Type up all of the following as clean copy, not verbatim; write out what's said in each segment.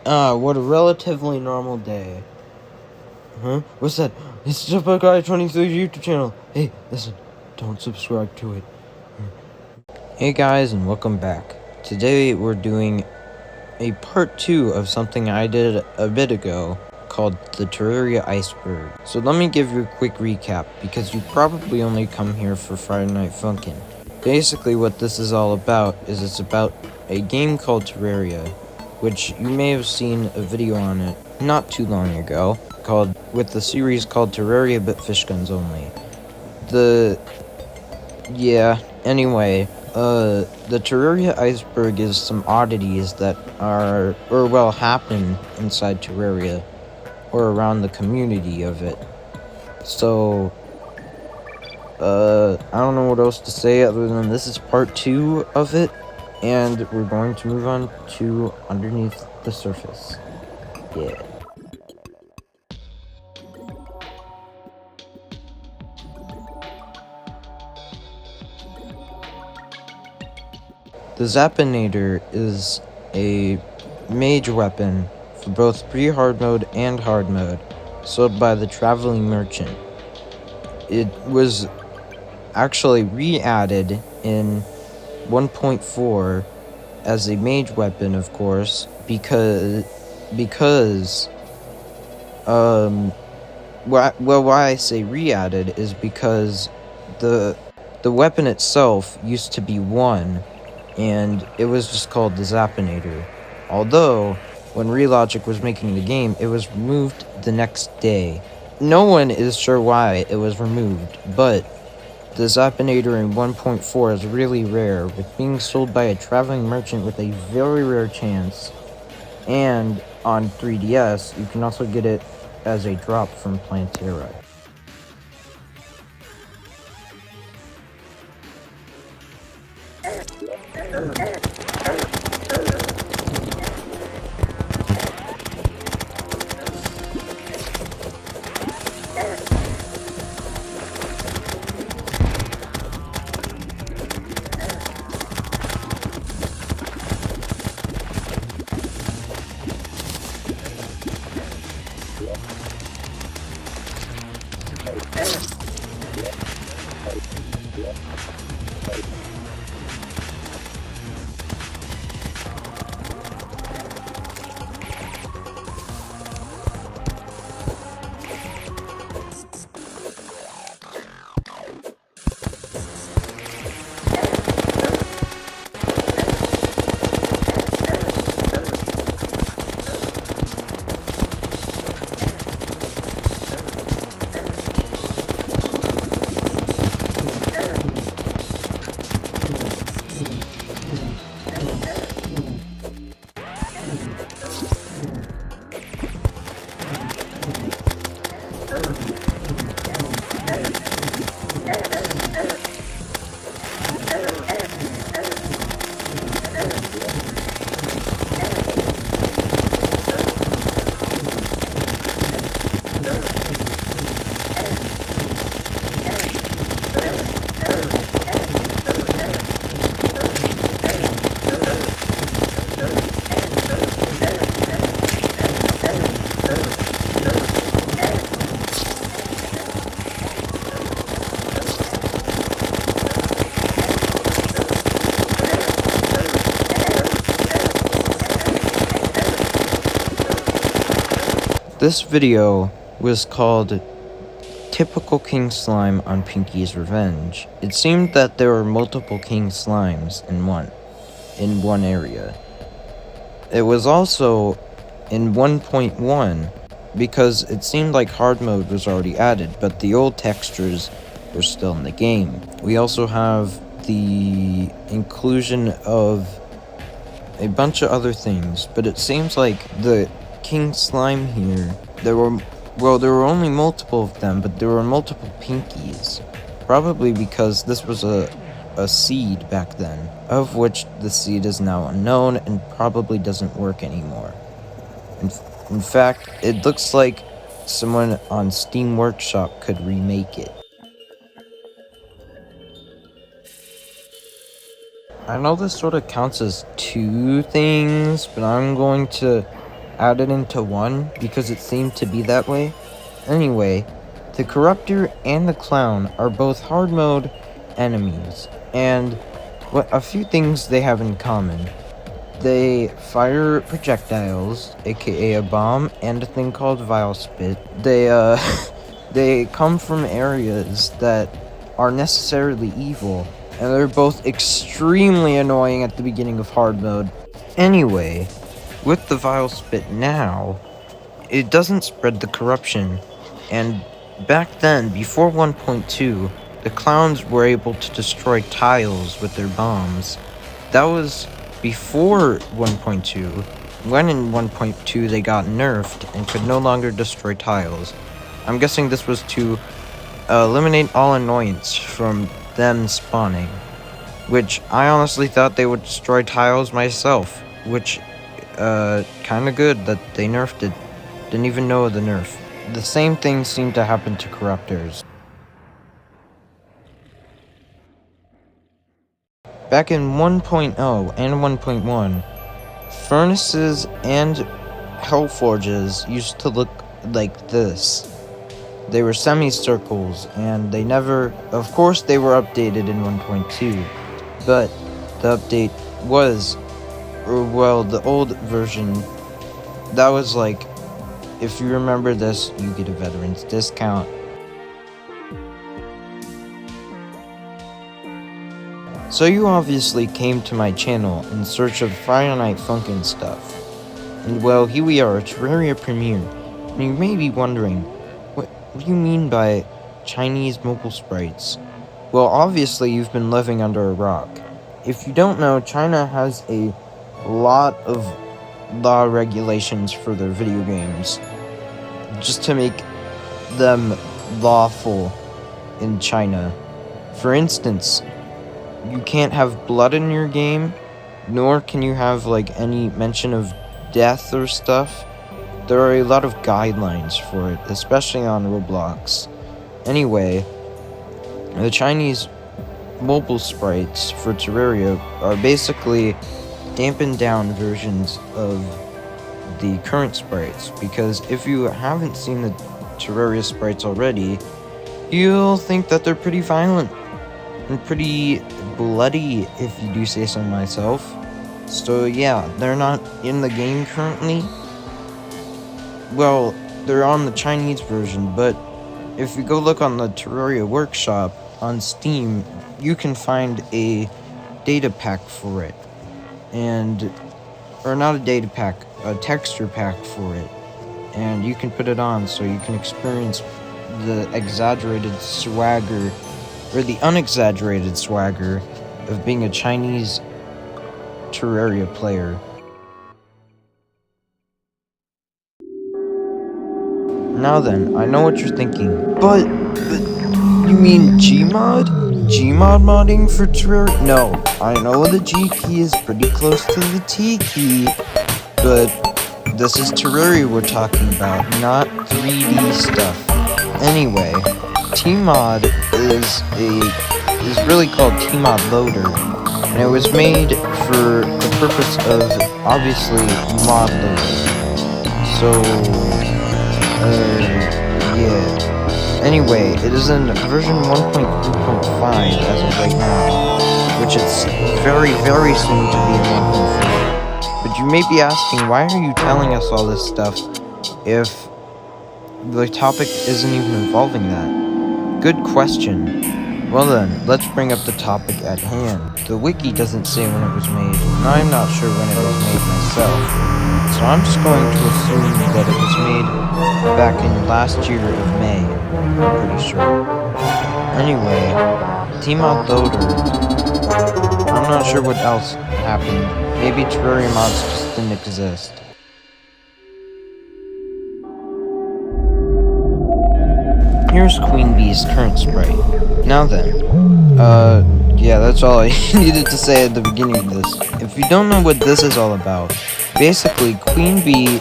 What a relatively normal day. Huh? What's that? It's the Bug Guy 23 YouTube channel. Hey, listen, don't subscribe to it. Hey guys, and welcome back. Today we're doing a part 2 of something I did a bit ago called the Terraria Iceberg. So let me give you a quick recap, because you probably only come here for Friday Night Funkin'. Basically what this is all about is it's about a game called Terraria, which you may have seen a video on it not too long ago, with the series called Terraria but Fish Guns Only. Anyway, the Terraria Iceberg is some oddities that happen inside Terraria, or around the community of it. So, I don't know what else to say other than this is part 2 of it, and we're going to move on to Underneath the Surface. Yeah. The Zapinator is a mage weapon for both pre-hard mode and hard mode, sold by the Traveling Merchant. It was actually re-added in 1.4 as a mage weapon, of course, because why I say re-added is because the weapon itself used to be 1, and it was just called the Zapinator. Although, when Relogic was making the game, it was removed the next day. No one is sure why it was removed, but the Zapinator in 1.4 is really rare, with being sold by a Traveling Merchant with a very rare chance. And on 3DS, you can also get it as a drop from Terraria. This video was called Typical King Slime on Pinky's Revenge. It seemed that there were multiple King Slimes in one area. It was also in 1.1 because it seemed like hard mode was already added, but the old textures were still in the game. We also have the inclusion of a bunch of other things, but it seems like the King Slime here, there were only multiple of them, but there were multiple Pinkies. Probably because this was a seed back then, of which the seed is now unknown and probably doesn't work anymore. In fact, it looks like someone on Steam Workshop could remake it. I know this sort of counts as 2 things, but I'm going to added into one because it seemed to be that way. Anyway, the Corruptor and the Clown are both hard mode enemies, and a few things they have in common. They fire projectiles, aka a bomb, and a thing called Vile Spit. They come from areas that are necessarily evil, and they're both extremely annoying at the beginning of hard mode. Anyway, with the Vile Spit now, it doesn't spread the corruption, and back then, before 1.2, the clowns were able to destroy tiles with their bombs. That was before 1.2, when in 1.2 they got nerfed and could no longer destroy tiles. I'm guessing this was to eliminate all annoyance from them spawning, which I honestly thought they would destroy tiles myself, which, kinda good that they nerfed it. Didn't even know the nerf. The same thing seemed to happen to Corruptors. Back in 1.0 and 1.1, furnaces and hellforges used to look like this. They were semicircles, and they never... Of course, they were updated in 1.2, but the update was... Well, the old version, that was like... If you remember this, you get a veteran's discount. So you obviously came to my channel in search of Friday Night Funkin' stuff. And well, here we are, a Terraria premiere. And you may be wondering, what do you mean by Chinese mobile sprites? Well, obviously you've been living under a rock. If you don't know, China has a lot of law regulations for their video games, just to make them lawful in China. For instance, you can't have blood in your game, nor can you have like any mention of death or stuff. There are a lot of guidelines for it, especially on Roblox. Anyway, the Chinese mobile sprites for Terraria are basically dampened down versions of the current sprites, because if you haven't seen the Terraria sprites already, you'll think that they're pretty violent and pretty bloody, if you do say so myself. So yeah, they're not in the game currently. Well, they're on the Chinese version, but if you go look on the Terraria workshop on Steam, you can find a data pack for it. Or not a data pack, a texture pack for it. And you can put it on so you can experience the exaggerated swagger, or the unexaggerated swagger, of being a Chinese Terraria player. Now then, I know what you're thinking, but you mean Gmod? Gmod modding for Terraria? No, I know the G key is pretty close to the T key, but this is Terraria we're talking about, not 3D stuff. Anyway, Tmod is really called Tmod Loader, and it was made for the purpose of, obviously, mod loading. So, yeah. Anyway, it is in version 1.3.5 as of right now, which it's very, very soon to be in 1.4. But you may be asking, why are you telling us all this stuff if the topic isn't even involving that? Good question. Well then, let's bring up the topic at hand. The wiki doesn't say when it was made, and I'm not sure when it was made myself. So I'm just going to assume that it was made back in last year of May. I'm pretty sure. Anyway, Tmod Loader. I'm not sure what else happened. Maybe Terraria mods just didn't exist. Here's Queen Bee's current sprite. Now then, yeah, that's all I needed to say at the beginning of this. If you don't know what this is all about, basically, Queen Bee,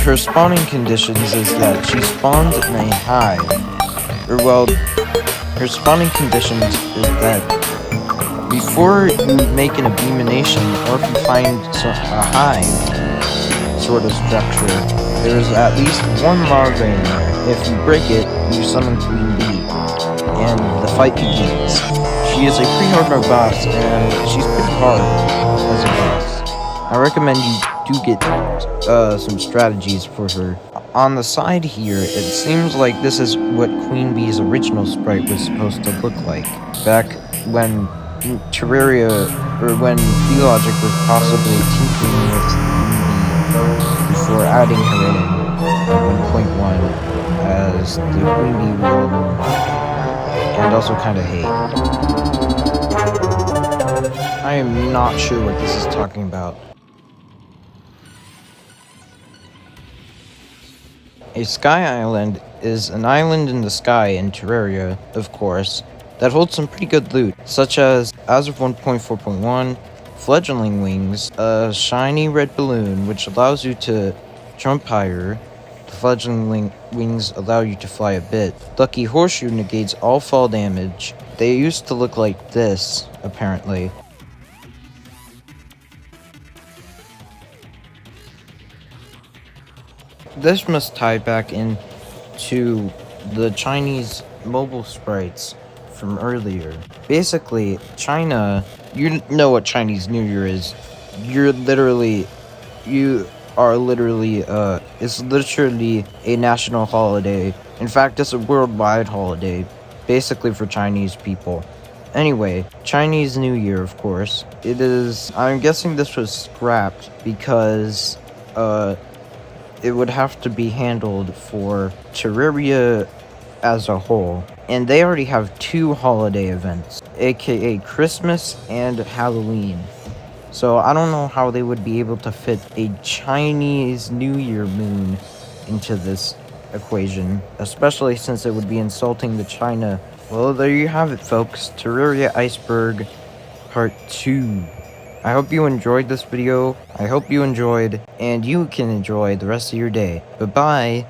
her spawning conditions is that she spawns in a hive. Or, well, her spawning conditions is that before you make an abomination, or if you find a hive, sort of structure, there's at least one larva in there. If you break it, you summon Queen Bee, and the fight begins. She is a pre-hard mode boss, and she's pretty hard as a boss. I recommend you do get some strategies for her. On the side here, it seems like this is what Queen Bee's original sprite was supposed to look like. Back when Terraria, or when Logic was possibly tinkering with Queen Bee before adding her in at 1.1 as the Queen Bee world, and also kind of hate. I am not sure what this is talking about. A sky island is an island in the sky in Terraria, of course, that holds some pretty good loot, such as of 1.4.1, fledgling wings, a shiny red balloon which allows you to jump higher. The fledgling wings allow you to fly a bit. Lucky horseshoe negates all fall damage. They used to look like this, apparently. This must tie back into the Chinese mobile sprites from earlier. Basically, China, you know what Chinese New Year is. It's literally a national holiday. In fact, it's a worldwide holiday, basically for Chinese people. Anyway, Chinese New Year, of course. I'm guessing this was scrapped because, it would have to be handled for Terraria as a whole. And they already have two holiday events, aka Christmas and Halloween. So I don't know how they would be able to fit a Chinese New Year moon into this equation, especially since it would be insulting to China. Well, there you have it, folks. Terraria Iceberg Part 2. I hope you enjoyed this video. I hope you enjoyed, and you can enjoy the rest of your day. Bye-bye.